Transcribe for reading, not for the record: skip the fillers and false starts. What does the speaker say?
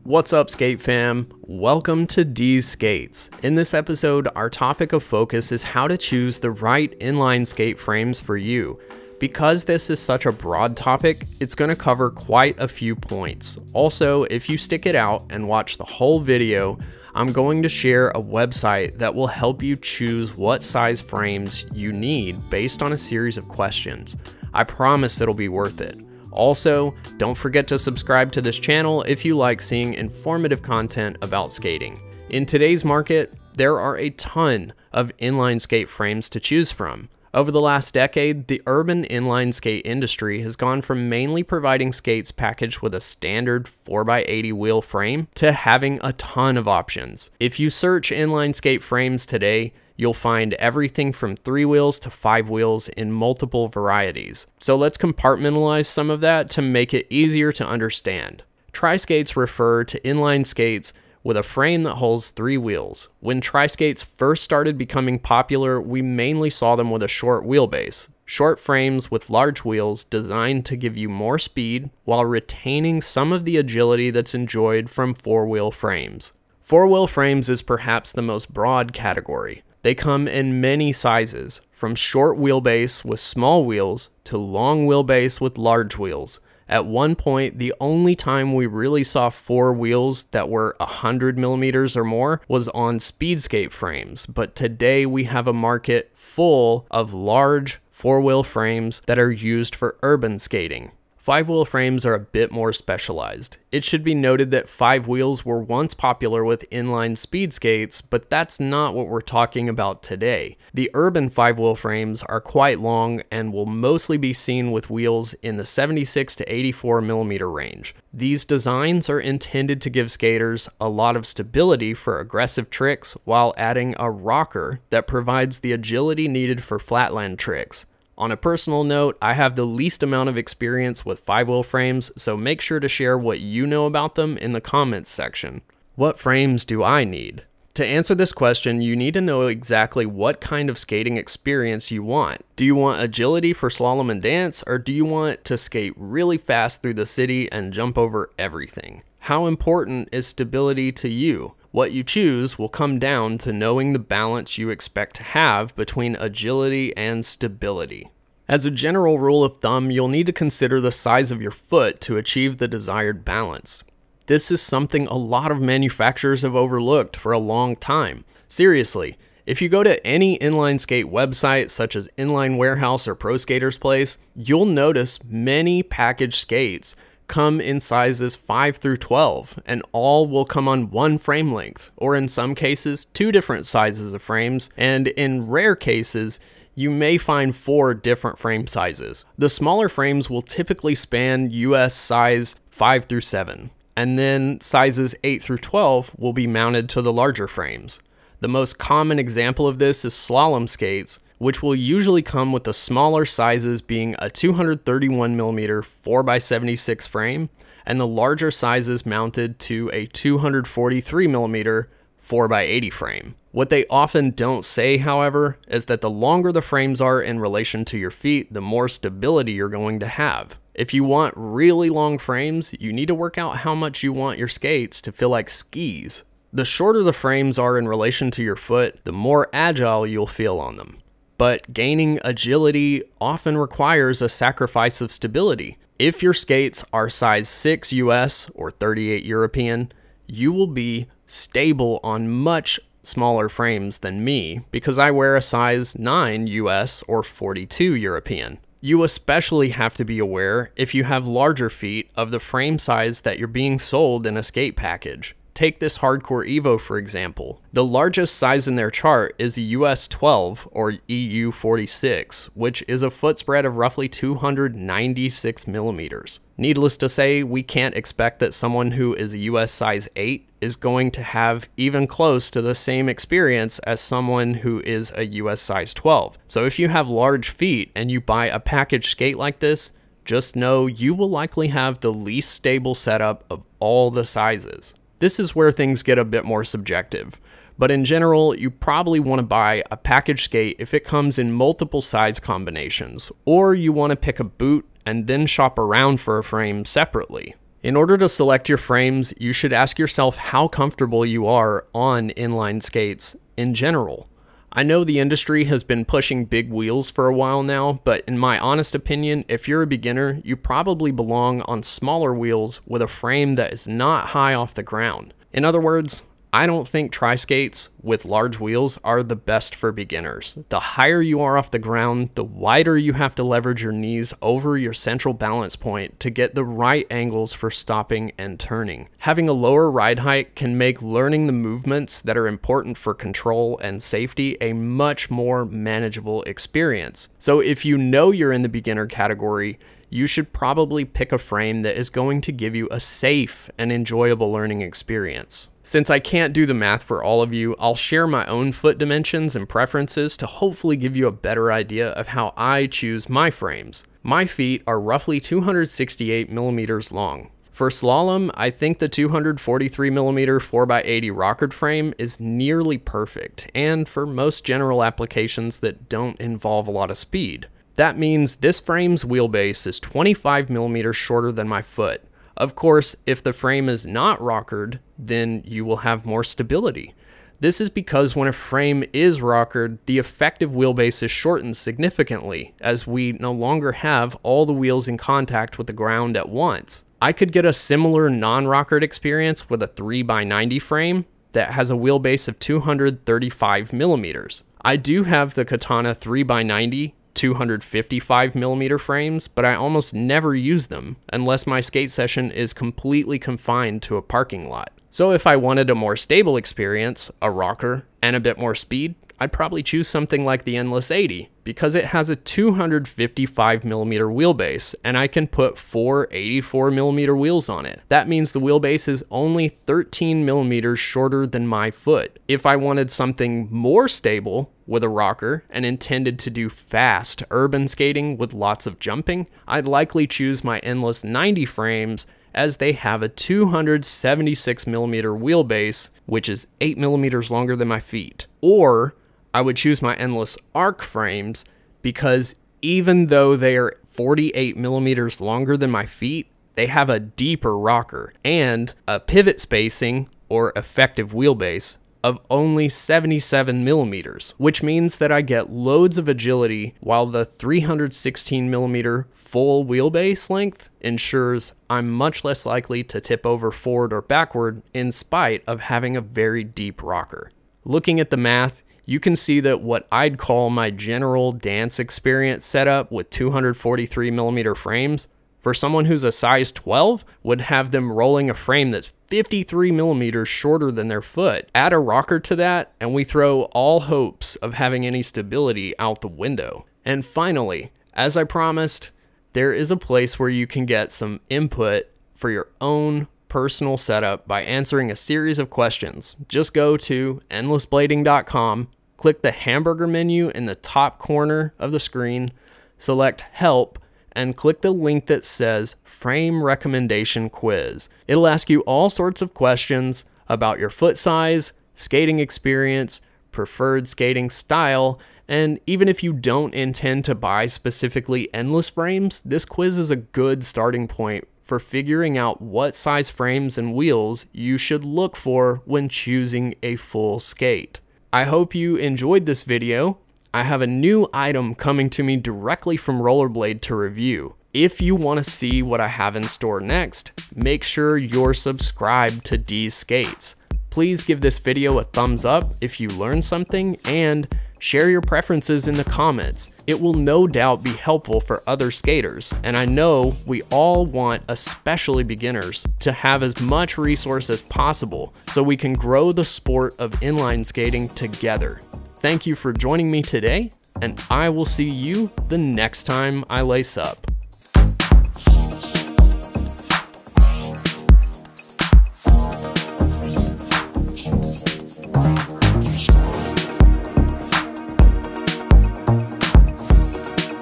What's up, skate fam? Welcome to Deez Skates. In this episode, our topic of focus is how to choose the right inline skate frames for you. Because this is such a broad topic, it's going to cover quite a few points. Also, if you stick it out and watch the whole video, I'm going to share a website that will help you choose what size frames you need based on a series of questions. I promise it'll be worth it. Also, don't forget to subscribe to this channel if you like seeing informative content about skating. In today's market, there are a ton of inline skate frames to choose from. Over the last decade, the urban inline skate industry has gone from mainly providing skates packaged with a standard 4x80 wheel frame to having a ton of options. If you search inline skate frames today, you'll find everything from 3 wheels to 5 wheels in multiple varieties. So let's compartmentalize some of that to make it easier to understand. Tri-skates refer to inline skates with a frame that holds 3 wheels. When tri-skates first started becoming popular, we mainly saw them with a short wheelbase. Short frames with large wheels designed to give you more speed while retaining some of the agility that's enjoyed from 4-wheel frames. 4-wheel frames is perhaps the most broad category. They come in many sizes, from short wheelbase with small wheels to long wheelbase with large wheels. At one point, the only time we really saw 4 wheels that were 100 millimeters or more was on speed skate frames, but today we have a market full of large 4-wheel frames that are used for urban skating. 5-wheel frames are a bit more specialized. It should be noted that 5 wheels were once popular with inline speed skates, but that's not what we're talking about today. The urban 5-wheel frames are quite long and will mostly be seen with wheels in the 76 to 84 millimeter range. These designs are intended to give skaters a lot of stability for aggressive tricks while adding a rocker that provides the agility needed for flatland tricks. On a personal note, I have the least amount of experience with 5-wheel frames, so make sure to share what you know about them in the comments section. What frames do I need? To answer this question, you need to know exactly what kind of skating experience you want. Do you want agility for slalom and dance, or do you want to skate really fast through the city and jump over everything? How important is stability to you? What you choose will come down to knowing the balance you expect to have between agility and stability. As a general rule of thumb, you'll need to consider the size of your foot to achieve the desired balance. This is something a lot of manufacturers have overlooked for a long time. Seriously, if you go to any inline skate website such as Inline Warehouse or Pro Skater's Place, you'll notice many packaged skates come in sizes 5 through 12, and all will come on one frame length, or in some cases 2 different sizes of frames, and in rare cases you may find 4 different frame sizes. The smaller frames will typically span US size 5 through 7, and then sizes 8 through 12 will be mounted to the larger frames. The most common example of this is slalom skates, which will usually come with the smaller sizes being a 231mm 4x76 frame, and the larger sizes mounted to a 243mm 4x80 frame. What they often don't say, however, is that the longer the frames are in relation to your feet, the more stability you're going to have. If you want really long frames, you need to work out how much you want your skates to feel like skis. The shorter the frames are in relation to your foot, the more agile you'll feel on them. But gaining agility often requires a sacrifice of stability. If your skates are size 6 US or 38 European, you will be stable on much smaller frames than me because I wear a size 9 US or 42 European. You especially have to be aware if you have larger feet of the frame size that you're being sold in a skate package. Take this Hardcore Evo for example. The largest size in their chart is a US 12 or EU 46, which is a foot spread of roughly 296 millimeters. Needless to say, we can't expect that someone who is a US size 8 is going to have even close to the same experience as someone who is a US size 12. So if you have large feet and you buy a packaged skate like this, just know you will likely have the least stable setup of all the sizes. This is where things get a bit more subjective, but in general, you probably want to buy a packaged skate if it comes in multiple size combinations, or you want to pick a boot and then shop around for a frame separately. In order to select your frames, you should ask yourself how comfortable you are on inline skates in general. I know the industry has been pushing big wheels for a while now, but in my honest opinion, if you're a beginner, you probably belong on smaller wheels with a frame that is not high off the ground. In other words, I don't think tri-skates with large wheels are the best for beginners. The higher you are off the ground, the wider you have to leverage your knees over your central balance point to get the right angles for stopping and turning. Having a lower ride height can make learning the movements that are important for control and safety a much more manageable experience. So if you know you're in the beginner category, you should probably pick a frame that is going to give you a safe and enjoyable learning experience. Since I can't do the math for all of you, I'll share my own foot dimensions and preferences to hopefully give you a better idea of how I choose my frames. My feet are roughly 268 millimeters long. For slalom, I think the 243 millimeter 4x80 rockered frame is nearly perfect, and for most general applications that don't involve a lot of speed. That means this frame's wheelbase is 25 millimeters shorter than my foot. Of course, if the frame is not rockered, then you will have more stability. This is because when a frame is rockered, the effective wheelbase is shortened significantly, as we no longer have all the wheels in contact with the ground at once. I could get a similar non-rockered experience with a 3x90 frame that has a wheelbase of 235 millimeters. I do have the Katana 3x90 255 millimeter frames, but I almost never use them unless my skate session is completely confined to a parking lot. So if I wanted a more stable experience, a rocker, and a bit more speed, I'd probably choose something like the Endless 80 because it has a 255 millimeter wheelbase and I can put 4 84 millimeter wheels on it. That means the wheelbase is only 13 millimeters shorter than my foot. If I wanted something more stable with a rocker and intended to do fast urban skating with lots of jumping, I'd likely choose my Endless 90 frames as they have a 276 millimeter wheelbase, which is 8 millimeters longer than my feet. Or I would choose my Endless Arc frames because even though they are 48 millimeters longer than my feet, they have a deeper rocker and a pivot spacing or effective wheelbase of only 77 millimeters, which means that I get loads of agility while the 316 millimeter full wheelbase length ensures I'm much less likely to tip over forward or backward in spite of having a very deep rocker. Looking at the math, you can see that what I'd call my general dance experience setup with 243 millimeter frames, for someone who's a size 12, would have them rolling a frame that's 53 millimeters shorter than their foot. Add a rocker to that, and we throw all hopes of having any stability out the window. And finally, as I promised, there is a place where you can get some input for your own personal setup by answering a series of questions. Just go to endlessblading.com, click the hamburger menu in the top corner of the screen, select Help, and click the link that says Frame Recommendation Quiz. It'll ask you all sorts of questions about your foot size, skating experience, preferred skating style, and even if you don't intend to buy specifically endless frames, this quiz is a good starting point for figuring out what size frames and wheels you should look for when choosing a full skate. I hope you enjoyed this video. I have a new item coming to me directly from Rollerblade to review. If you want to see what I have in store next, make sure you're subscribed to Deez Skates. Please give this video a thumbs up if you learned something, and share your preferences in the comments. It will no doubt be helpful for other skaters, and I know we all want, especially beginners, to have as much resource as possible so we can grow the sport of inline skating together. Thank you for joining me today, and I will see you the next time I lace up.